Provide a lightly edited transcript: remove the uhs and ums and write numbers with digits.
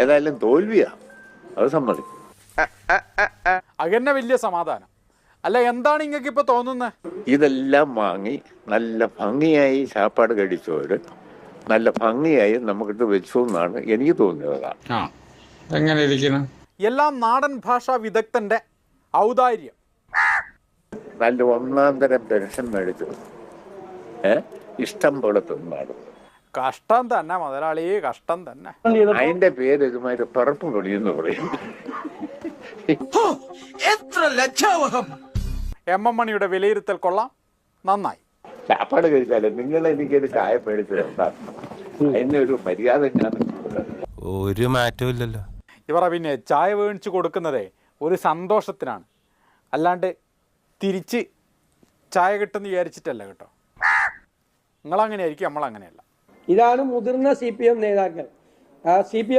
ഏതായാലും തോൽവിയാ, അത് സമ്മതിക്കും. അങ്ങനെ വലിയ സമാധാനം അല്ല. എന്താണ് നിങ്ങൾക്ക് ഇപ്പൊ തോന്നുന്നത്? ഇതെല്ലാം വാങ്ങി നല്ല ഭംഗിയായി ചാപ്പാട് കഴിച്ചവര് നല്ല ഭംഗിയായി നമുക്കിട്ട് വെച്ചു എന്നാണ് എനിക്ക് തോന്നുന്നത്. എങ്ങനെ ഇരിക്കണം? എല്ലാം നാടൻ ഭാഷാ വിദഗ്ധന്റെ ഔദാര്യം. നല്ല ഒന്നാം തരം പെൻഷൻ മേടിച്ചു ഇഷ്ടം പോലെ തിന്നാണ്. കഷ്ടം തന്നെ മുതലാളി, കഷ്ടം തന്നെ. അതിന്റെ പേര് ഇതുമാതിരി പറപ്പ് പൊടിയെന്ന് പറയും. എം എം മണിയുടെ വിലയിരുത്തൽ കൊള്ളാം, നന്നായി. ചാപ്പാട് കഴിച്ചാലേ നിങ്ങൾ എനിക്കൊരു ചായ മേടിച്ചു അതിന് ഒരു മര്യാദ ഞാൻ ഒരു മാറ്റവും ഇല്ലല്ലോ. ഇവരെ പിന്നെ ചായ മേടിച്ച് കൊടുക്കുന്നതേ ഒരു സന്തോഷത്തിനാണ്, അല്ലാണ്ട് തിരിച്ച് ചായ കിട്ടുമെന്ന് വിചാരിച്ചിട്ടല്ല കേട്ടോ. നിങ്ങളങ്ങനെയായിരിക്കും, നമ്മളങ്ങനെയല്ല. ഇതാണ് മുതിർന്ന CPM നേതാക്കൾ. CPM